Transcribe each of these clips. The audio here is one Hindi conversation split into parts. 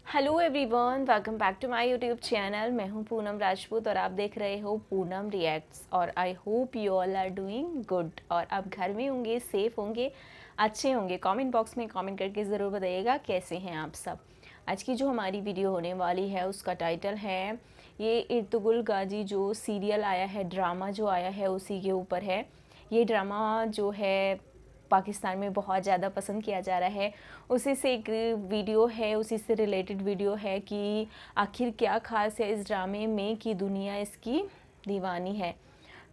Hello everyone, welcome back to my YouTube channel. मैं हूं पूनम राजपूत और आप देख रहे हो पूनम रिएक्ट्स। और I hope you all are doing good और आप घर में होंगे, सेफ होंगे, अच्छे होंगे। कमेंट बॉक्स में कमेंट करके ज़रूर बताइएगा कैसे हैं आप सब। आज की जो हमारी वीडियो होने वाली है उसका टाइटल है ये इर्तुगरुल गाजी। जो सीरियल आया है, ड्रामा जो आया है, उसी के ऊपर है। ये ड्रामा जो है पाकिस्तान में बहुत ज़्यादा पसंद किया जा रहा है। उसी से एक वीडियो है, उसी से रिलेटेड वीडियो है कि आखिर क्या ख़ास है इस ड्रामे में कि दुनिया इसकी दीवानी है।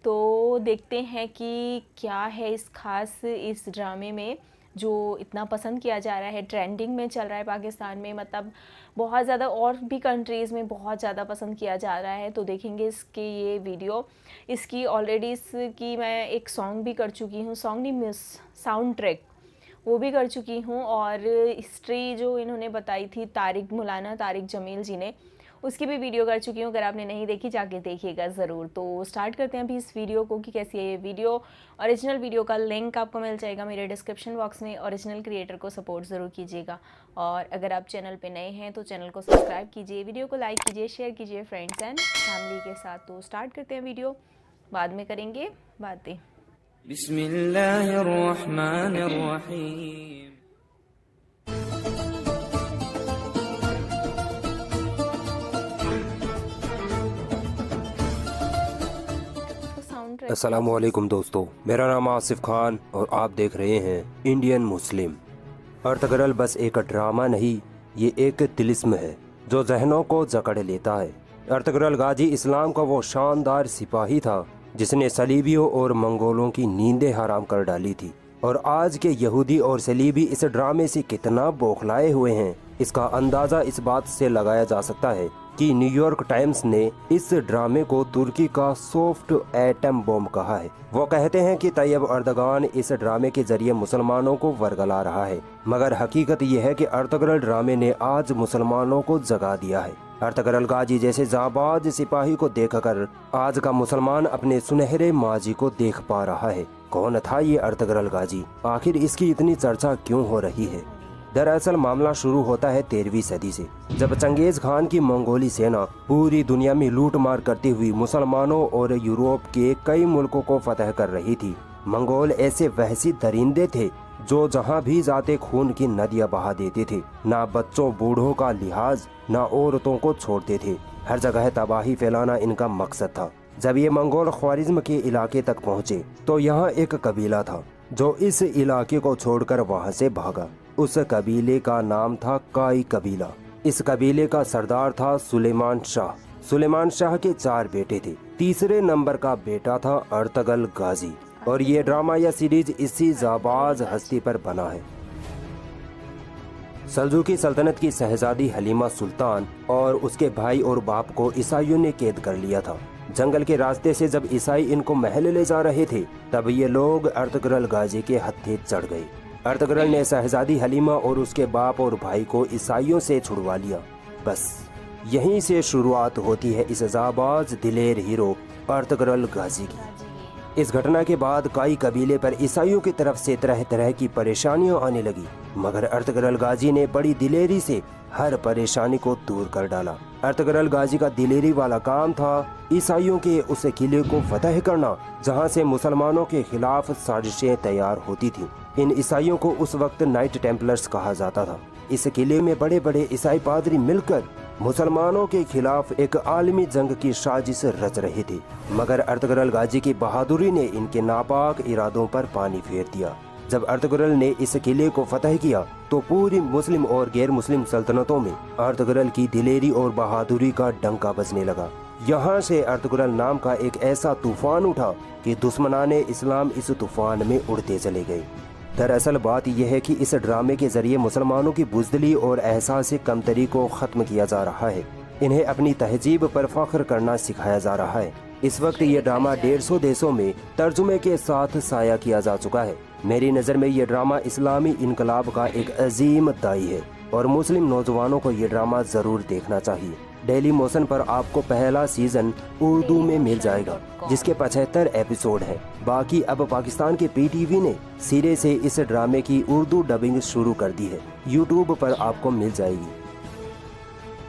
तो देखते हैं कि क्या है इस ख़ास इस ड्रामे में जो इतना पसंद किया जा रहा है, ट्रेंडिंग में चल रहा है पाकिस्तान में, मतलब बहुत ज़्यादा, और भी कंट्रीज़ में बहुत ज़्यादा पसंद किया जा रहा है। तो देखेंगे इसके ये वीडियो। इसकी ऑलरेडी इसकी मैं एक सॉन्ग भी कर चुकी हूँ, सॉन्ग नहीं मिस साउंड ट्रैक वो भी कर चुकी हूँ। और हिस्ट्री जो इन्होंने बताई थी तारिक मौलाना तारिक जमील जी ने, उसकी भी वीडियो कर चुकी हूँ। अगर आपने नहीं देखी जाके देखिएगा ज़रूर। तो स्टार्ट करते हैं अभी इस वीडियो को कि कैसी है ये वीडियो। ओरिजिनल वीडियो का लिंक आपको मिल जाएगा मेरे डिस्क्रिप्शन बॉक्स में। ओरिजिनल क्रिएटर को सपोर्ट ज़रूर कीजिएगा और अगर आप चैनल पे नए हैं तो चैनल को सब्सक्राइब कीजिए, वीडियो को लाइक कीजिए, शेयर कीजिए फ्रेंड्स एंड फैमिली के साथ। तो स्टार्ट करते हैं वीडियो, बाद में करेंगे बातें। बिस्मिल्लाहिर्रहमानिर्रहीम। अस्सलामुअलैकुम दोस्तों, मेरा नाम आसिफ खान और आप देख रहे हैं इंडियन मुस्लिम। इर्तुगरुल बस एक ड्रामा नहीं, ये एक तिलिस्म है जो जहनों को जकड़ लेता है। इर्तुगरुल गाजी इस्लाम का वो शानदार सिपाही था जिसने सलीबियों और मंगोलों की नींदें हराम कर डाली थी। और आज के यहूदी और सलीबी इस ड्रामे से कितना बौखलाए हुए हैं, इसका अंदाज़ा इस बात से लगाया जा सकता है कि न्यूयॉर्क टाइम्स ने इस ड्रामे को तुर्की का सॉफ्ट एटम बम कहा है। वो कहते हैं कि तैयब अर्दगान इस ड्रामे के जरिए मुसलमानों को वर्गला रहा है, मगर हकीकत यह है कि इर्तुगरुल ड्रामे ने आज मुसलमानों को जगा दिया है। इर्तुगरुल गाजी जैसे जाबाज सिपाही को देखकर आज का मुसलमान अपने सुनहरे माजी को देख पा रहा है। कौन था ये इर्तुगरुल गाजी? आखिर इसकी इतनी चर्चा क्यों हो रही है? दरअसल मामला शुरू होता है 13वीं सदी से, जब चंगेज खान की मंगोली सेना पूरी दुनिया में लूट मार करती हुई मुसलमानों और यूरोप के कई मुल्कों को फतह कर रही थी। मंगोल ऐसे वहशी दरिंदे थे जो जहां भी जाते खून की नदियां बहा देते थे। ना बच्चों बूढ़ों का लिहाज, ना औरतों को छोड़ते थे। हर जगह तबाही फैलाना इनका मकसद था। जब ये मंगोल ख्वारिज्म के इलाके तक पहुँचे तो यहाँ एक कबीला था जो इस इलाके को छोड़कर वहाँ से भागा। उस कबीले का नाम था काई कबीला। इस कबीले का सरदार था सुलेमान शाह। सुलेमान शाह के 4 बेटे थे। तीसरे नंबर का बेटा था इर्तुगरुल गाजी। और ये ड्रामा या सीरीज इसी जाबाज हस्ती पर बना है। सल्जूकी सल्तनत की शहजादी हलीमा सुल्तान और उसके भाई और बाप को ईसाइयों ने कैद कर लिया था। जंगल के रास्ते से जब ईसाई इनको महल ले जा रहे थे तब ये लोग इर्तुगरुल गाजी के हत्थे चढ़ गए। इर्तुगरुल ने शहजादी हलीमा और उसके बाप और भाई को ईसाइयों से छुड़वा लिया। बस यहीं से शुरुआत होती है इस जाबाज दिलेर हीरो इर्तुगरुल गाजी की। इस घटना के बाद काई कबीले पर ईसाइयों की तरफ से तरह तरह की परेशानियां आने लगी, मगर इर्तुगरुल गाजी ने बड़ी दिलेरी से हर परेशानी को दूर कर डाला। इर्तुगरुल गाजी का दिलेरी वाला काम था ईसाइयों के उस किले को फतह करना जहां से मुसलमानों के खिलाफ साजिशें तैयार होती थी। इन ईसाइयों को उस वक्त नाइट टेम्पलर्स कहा जाता था। इस किले में बड़े बड़े ईसाई पादरी मिलकर मुसलमानों के खिलाफ एक आलमी जंग की साजिश रच रहे थे, मगर इर्तुगरुल गाजी की बहादुरी ने इनके नापाक इरादों पर पानी फेर दिया। जब इर्तुगरुल ने इस किले को फतह किया तो पूरी मुस्लिम और गैर मुस्लिम सल्तनतों में इर्तुगरुल की दिलेरी और बहादुरी का डंका बजने लगा। यहाँ से इर्तुगरुल नाम का एक ऐसा तूफान उठा कि दुश्मनाने इस्लाम इस तूफान में उड़ते चले गए। दरअसल बात यह है कि इस ड्रामे के जरिए मुसलमानों की बुज़दिली और एहसास कमतरी को ख़त्म किया जा रहा है। इन्हें अपनी तहजीब पर फख्र करना सिखाया जा रहा है। इस वक्त ये ड्रामा 150 देशों में तर्जुमे के साथ साया किया जा चुका है। मेरी नज़र में ये ड्रामा इस्लामी इनकलाब का एक अजीम दाई है और मुस्लिम नौजवानों को ये ड्रामा ज़रूर देखना चाहिए। डेली मोशन पर आपको पहला सीजन उर्दू में मिल जाएगा जिसके 75 एपिसोड हैं। बाकी अब पाकिस्तान के पीटीवी ने सिरे से इस ड्रामे की उर्दू डबिंग शुरू कर दी है। यूट्यूब पर आपको मिल जाएगी।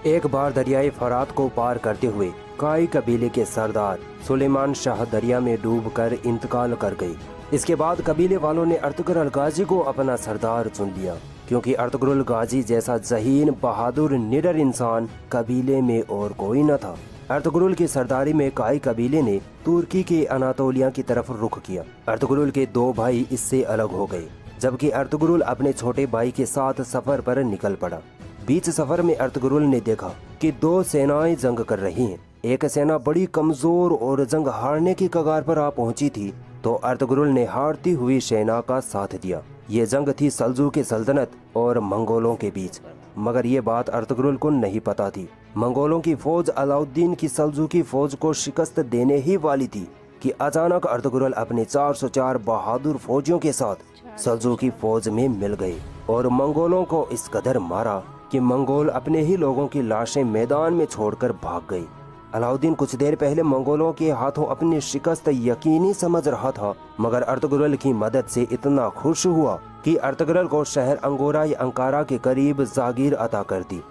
एक बार दरियाए फरात को पार करते हुए काई कबीले के सरदार सुलेमान शाह दरिया में डूबकर इंतकाल कर गए। इसके बाद कबीले वालों ने अर्तुगरुल गाजी को अपना सरदार चुन लिया, क्योंकि अर्तुगरुल गाजी जैसा ज़हीन, बहादुर, निडर इंसान कबीले में और कोई न था। अर्तुगरुल की सरदारी में काई कबीले ने तुर्की के अनातोलिया की तरफ रुख किया। अर्तुगरुल के 2 भाई इससे अलग हो गए, जबकि अर्तुगरुल अपने छोटे भाई के साथ सफर पर निकल पड़ा। बीच सफर में अर्तुगरुल ने देखा कि 2 सेनाएं जंग कर रही हैं। एक सेना बड़ी कमजोर और जंग हारने की कगार पर आ पहुंची थी, तो अर्तुगरुल ने हारती हुई सेना का साथ दिया। ये जंग थी सल्जूकी सल्तनत और मंगोलों के बीच, मगर ये बात अर्तुगरुल को नहीं पता थी। मंगोलों की फौज अलाउद्दीन की सल्जूकी फौज को शिकस्त देने ही वाली थी कि अचानक अर्तुगरुल अपने 404 बहादुर फौजियों के साथ सल्जूकी फौज में मिल गए और मंगोलों को इस कदर मारा कि मंगोल अपने ही लोगों की लाशें मैदान में छोड़कर भाग गए। अलाउद्दीन कुछ देर पहले मंगोलों के हाथों अपनी शिकस्त यकीनी समझ रहा था, मगर अर्तुगरुल की मदद से इतना खुश हुआ कि अर्तुगरुल को शहर अंगोरा या अंकारा के करीब जागीर अता कर दी।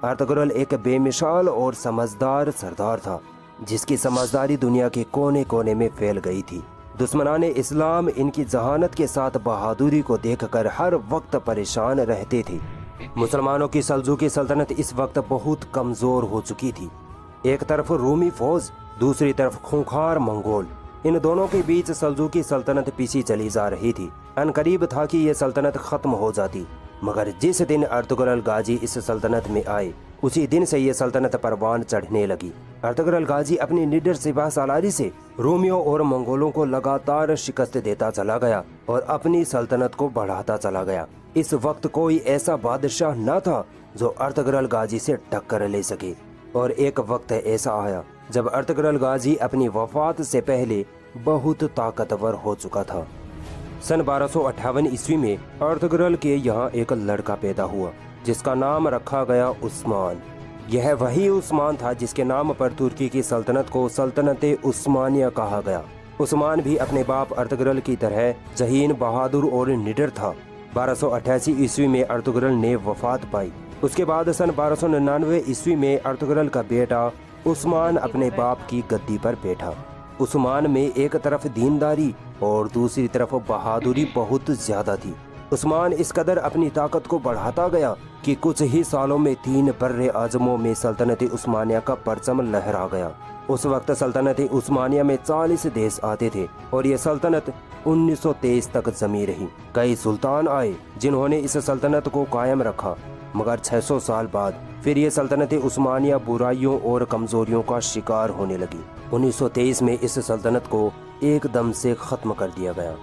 अर्तुगरुल एक बेमिसाल और समझदार सरदार था, जिसकी समझदारी दुनिया के कोने कोने में फैल गई थी। दुश्मनाने इस्लाम इनकी जहानत के साथ बहादुरी को देखकर हर वक्त परेशान रहते थे। मुसलमानों की सल्जूकी सल्तनत इस वक्त बहुत कमजोर हो चुकी थी। एक तरफ रूमी फौज, दूसरी तरफ खूंखार मंगोल। इन दोनों के बीच सल्जूकी सल्तनत पीछे चली जा रही थी। अनकरीब था कि यह सल्तनत खत्म हो जाती, मगर जिस दिन अर्तुगरुल गाजी इस सल्तनत में आए, उसी दिन से ये सल्तनत परवान चढ़ने लगी। अर्तुगरुल गाजी अपनी निडर सिपाह सालारी से रोमियों और मंगोलों को लगातार शिकस्त देता चला गया और अपनी सल्तनत को बढ़ाता चला गया। इस वक्त कोई ऐसा बादशाह न था जो अर्तुगरुल गाजी से टक्कर ले सके, और एक वक्त ऐसा आया जब अर्तुगरुल गाजी अपनी वफात से पहले बहुत ताकतवर हो चुका था। सन 1258 ईस्वी में अर्तुगरुल के यहाँ एक लड़का पैदा हुआ, जिसका नाम रखा गया उस्मान। यह वही उस्मान था जिसके नाम पर तुर्की की सल्तनत को सल्तनत उस्मानिया कहा गया। उस्मान भी अपने बाप अर्तुगरुल की तरह ज़हीन, बहादुर और निडर था। 1288 ईस्वी में अर्तुगरुल ने वफात पाई। उसके बाद सन 1299 ईस्वी में अर्तुगरुल का बेटा उस्मान अपने बाप की गद्दी पर बैठा। उस्मान में एक तरफ दीनदारी और दूसरी तरफ बहादुरी बहुत ज्यादा थी। उस्मान इस कदर अपनी ताकत को बढ़ाता गया कि कुछ ही सालों में 3 बर्रे आजमों में सल्तनत उस्मानिया का परचम लहरा गया। उस वक्त सल्तनत उस्मानिया में 40 देश आते थे और ये सल्तनत 1923 तक जमी रही। कई सुल्तान आए जिन्होंने इस सल्तनत को कायम रखा, मगर 600 साल बाद फिर ये सल्तनत उस्मानिया बुराइयों और कमजोरियों का शिकार होने लगी। 1923 में इस सल्तनत को एकदम से खत्म कर दिया गया।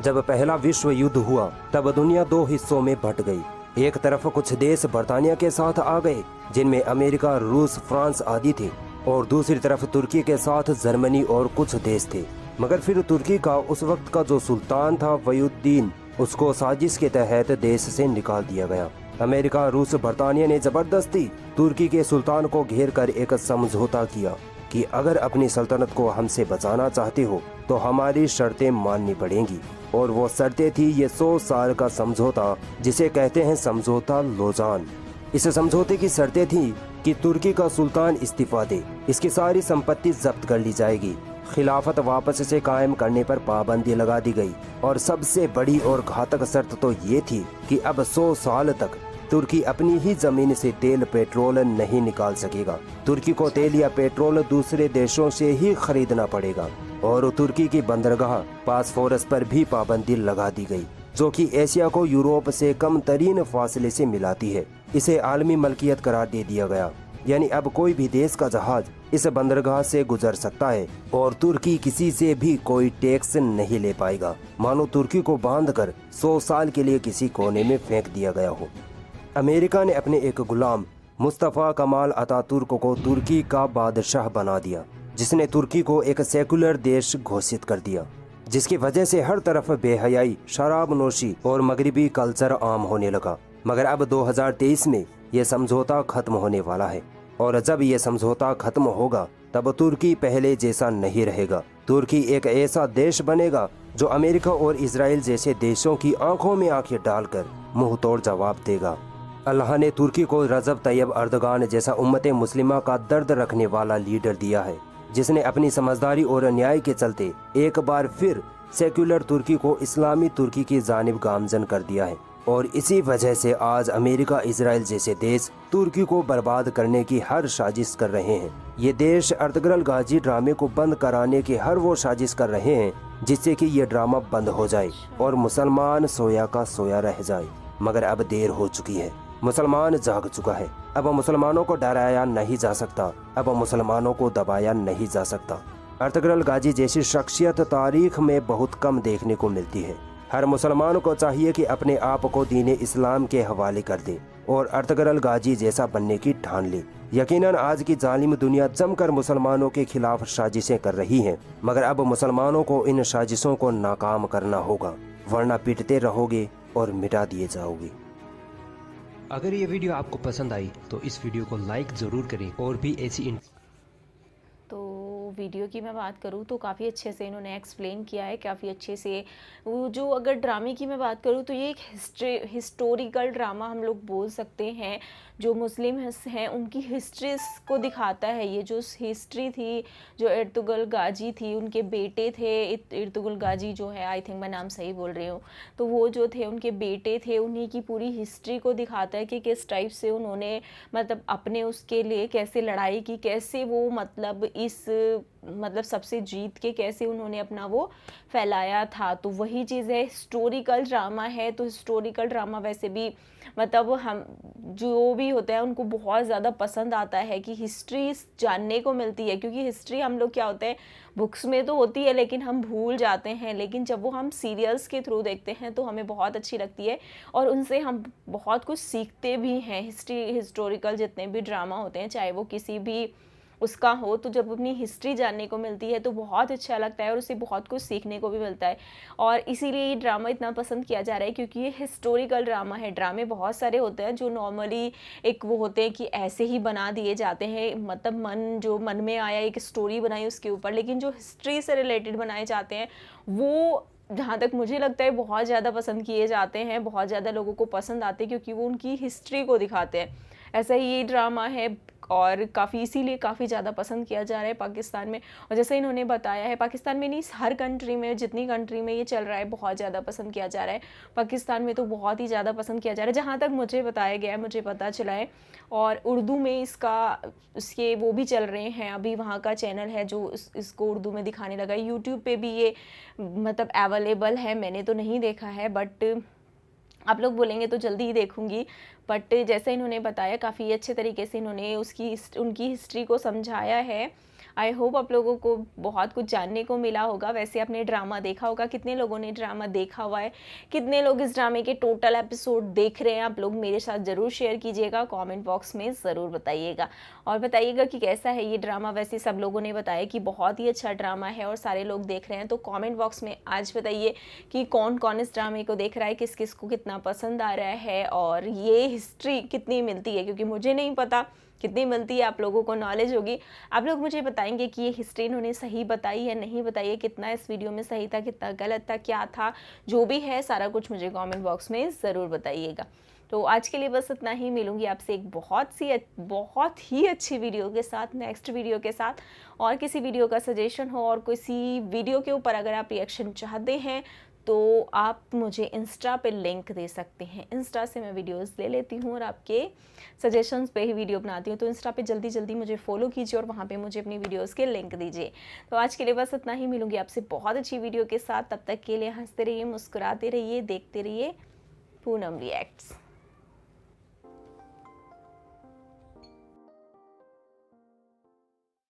जब पहला विश्व युद्ध हुआ तब दुनिया 2 हिस्सों में बंट गई। एक तरफ कुछ देश बर्तानिया के साथ आ गए, जिनमें अमेरिका, रूस, फ्रांस आदि थे, और दूसरी तरफ तुर्की के साथ जर्मनी और कुछ देश थे। मगर फिर तुर्की का उस वक्त का जो सुल्तान था वयुद्दीन, उसको साजिश के तहत देश से निकाल दिया गया। अमेरिका, रूस, बर्तानिया ने जबरदस्ती तुर्की के सुल्तान को घेर कर एक समझौता किया कि अगर अपनी सल्तनत को हमसे बचाना चाहते हो तो हमारी शर्तें माननी पड़ेंगी। और वो शर्तें थी ये 100 साल का समझौता, जिसे कहते हैं समझौता लोजान। इस समझौते की शर्तें थी कि तुर्की का सुल्तान इस्तीफा दे, इसकी सारी संपत्ति जब्त कर ली जाएगी, खिलाफत वापस से कायम करने पर पाबंदी लगा दी गई, और सबसे बड़ी और घातक शर्त तो ये थी कि अब 100 साल तक तुर्की अपनी ही जमीन से तेल पेट्रोल नहीं निकाल सकेगा। तुर्की को तेल या पेट्रोल दूसरे देशों से ही खरीदना पड़ेगा। और तुर्की की बंदरगाह बॉस्फोरस पर भी पाबंदी लगा दी गई, जो कि एशिया को यूरोप से कम तरीन फासले से मिलाती है। इसे आलमी मलकियत करार दे दिया गया, यानी अब कोई भी देश का जहाज इस बंदरगाह से गुजर सकता है और तुर्की किसी से भी कोई टैक्स नहीं ले पाएगा, मानो तुर्की को बांधकर 100 साल के लिए किसी कोने में फेंक दिया गया हो। अमेरिका ने अपने एक गुलाम मुस्तफ़ा कमाल अतातुर्क को तुर्की का बादशाह बना दिया, जिसने तुर्की को एक सेकुलर देश घोषित कर दिया, जिसकी वजह से हर तरफ बेहयाई, शराब नोशी और मगरिबी कल्चर आम होने लगा। मगर अब 2023 में ये समझौता खत्म होने वाला है, और जब ये समझौता खत्म होगा तब तुर्की पहले जैसा नहीं रहेगा। तुर्की एक ऐसा देश बनेगा जो अमेरिका और इजराइल जैसे देशों की आंखों में आंखें डालकर मुंह तोड़ जवाब देगा। अल्लाह ने तुर्की को रजब तैयब अर्दगान जैसा उम्मत मुस्लिमा का दर्द रखने वाला लीडर दिया है, जिसने अपनी समझदारी और न्याय के चलते एक बार फिर सेक्युलर तुर्की को इस्लामी तुर्की की जानिब गामजन कर दिया है। और इसी वजह से आज अमेरिका, इजराइल जैसे देश तुर्की को बर्बाद करने की हर साजिश कर रहे हैं। ये देश अर्तगरल गाजी ड्रामे को बंद कराने की हर वो साजिश कर रहे हैं जिससे कि ये ड्रामा बंद हो जाए और मुसलमान सोया का सोया रह जाए। मगर अब देर हो चुकी है, मुसलमान जाग चुका है। अब मुसलमानों को डराया नहीं जा सकता, अब मुसलमानों को दबाया नहीं जा सकता। अर्तगरल गाजी जैसी शख्सियत तारीख में बहुत कम देखने को मिलती है। हर मुसलमान को चाहिए कि अपने आप को दीन इस्लाम के हवाले कर दे और अर्तगरल गाजी जैसा बनने की ठान ले। यकीनन आज की जालिम दुनिया जमकर मुसलमानों के खिलाफ साजिशें कर रही है, मगर अब मुसलमानों को इन साजिशों को नाकाम करना होगा, वरना पिटते रहोगे और मिटा दिए जाओगे। अगर ये वीडियो आपको पसंद आई तो इस वीडियो को लाइक ज़रूर करें और भी ऐसी तो वीडियो की मैं बात करूँ तो काफ़ी अच्छे से इन्होंने एक्सप्लेन किया है, काफ़ी अच्छे से। वो जो अगर ड्रामे की मैं बात करूँ तो ये एक हिस्टोरिकल ड्रामा हम लोग बोल सकते हैं। जो मुस्लिम हैं उनकी हिस्ट्रीज को दिखाता है। ये जो हिस्ट्री थी, जो अर्तुगरुल गाजी थी, उनके बेटे थे अर्तुगरुल गाजी जो है, आई थिंक मैं नाम सही बोल रही हूँ, तो वो जो थे उनके बेटे थे, उन्हीं की पूरी हिस्ट्री को दिखाता है कि किस टाइप से उन्होंने मतलब अपने उसके लिए कैसे लड़ाई की, कैसे वो मतलब इस मतलब सबसे जीत के कैसे उन्होंने अपना वो फैलाया था। तो वही चीज़ है, हिस्टोरिकल ड्रामा है। तो हिस्टोरिकल ड्रामा वैसे भी मतलब हम जो भी होता है उनको बहुत ज़्यादा पसंद आता है कि हिस्ट्री जानने को मिलती है, क्योंकि हिस्ट्री हम लोग क्या होते हैं बुक्स में तो होती है लेकिन हम भूल जाते हैं, लेकिन जब वो हम सीरियल्स के थ्रू देखते हैं तो हमें बहुत अच्छी लगती है और उनसे हम बहुत कुछ सीखते भी हैं। हिस्टोरिकल जितने भी ड्रामा होते हैं, चाहे वो किसी भी उसका हो, तो जब अपनी हिस्ट्री जानने को मिलती है तो बहुत अच्छा लगता है और उससे बहुत कुछ सीखने को भी मिलता है। और इसीलिए ये ड्रामा इतना पसंद किया जा रहा है क्योंकि ये हिस्टोरिकल ड्रामा है। ड्रामे बहुत सारे होते हैं जो नॉर्मली एक वो होते हैं कि ऐसे ही बना दिए जाते हैं, मतलब जो मन में आया एक स्टोरी बनाई उसके ऊपर, लेकिन जो हिस्ट्री से रिलेटेड बनाए जाते हैं वो जहाँ तक मुझे लगता है बहुत ज़्यादा पसंद किए जाते हैं, बहुत ज़्यादा लोगों को पसंद आते हैं क्योंकि वो उनकी हिस्ट्री को दिखाते हैं। ऐसा ही ये ड्रामा है और काफ़ी इसीलिए काफ़ी ज़्यादा पसंद किया जा रहा है पाकिस्तान में। और जैसे इन्होंने बताया है, पाकिस्तान में नहीं हर कंट्री में, जितनी कंट्री में ये चल रहा है बहुत ज़्यादा पसंद किया जा रहा है। पाकिस्तान में तो बहुत ही ज़्यादा पसंद किया जा रहा है जहाँ तक मुझे बताया गया है, मुझे पता चला है। और उर्दू में इसके वो भी चल रहे हैं, अभी वहाँ का चैनल है जो इसको उर्दू में दिखाने लगा है। यूट्यूब पे भी ये मतलब अवेलेबल है, मैंने तो नहीं देखा है, बट आप लोग बोलेंगे तो जल्दी ही देखूंगी। बट जैसे इन्होंने बताया काफ़ी अच्छे तरीके से इन्होंने उनकी हिस्ट्री को समझाया है। आई होप आप लोगों को बहुत कुछ जानने को मिला होगा। वैसे आपने ड्रामा देखा होगा, कितने लोगों ने ड्रामा देखा हुआ है, कितने लोग इस ड्रामे के टोटल एपिसोड देख रहे हैं, आप लोग मेरे साथ ज़रूर शेयर कीजिएगा, कमेंट बॉक्स में ज़रूर बताइएगा और बताइएगा कि कैसा है ये ड्रामा। वैसे सब लोगों ने बताया कि बहुत ही अच्छा ड्रामा है और सारे लोग देख रहे हैं, तो कॉमेंट बॉक्स में आज बताइए कि कौन कौन इस ड्रामे को देख रहा है, किस किस को कितना पसंद आ रहा है और ये हिस्ट्री कितनी मिलती है, क्योंकि मुझे नहीं पता कितनी मिलती है, आप लोगों को नॉलेज होगी। आप लोग मुझे बताएंगे कि ये हिस्ट्री इन्होंने सही बताई है नहीं बताई है, कितना इस वीडियो में सही था, कितना गलत था, क्या था, जो भी है सारा कुछ मुझे कमेंट बॉक्स में ज़रूर बताइएगा। तो आज के लिए बस इतना ही। मिलूंगी आपसे एक बहुत ही अच्छी वीडियो के साथ, नेक्स्ट वीडियो के साथ। और किसी वीडियो का सजेशन हो और किसी वीडियो के ऊपर अगर आप रिएक्शन चाहते हैं तो आप मुझे इंस्टा पे लिंक दे सकते हैं। इंस्टा से मैं वीडियोस ले लेती हूँ और आपके सजेशंस पे ही वीडियो बनाती हूँ, तो इंस्टा पे जल्दी जल्दी मुझे फॉलो कीजिए और वहाँ पे मुझे अपनी वीडियोस के लिंक दीजिए। तो आज के लिए बस इतना ही। मिलूंगी आपसे बहुत अच्छी वीडियो के साथ, तब तक के लिए हंसते रहिए, मुस्कुराते रहिए, देखते रहिए पूनम रिएक्ट्स।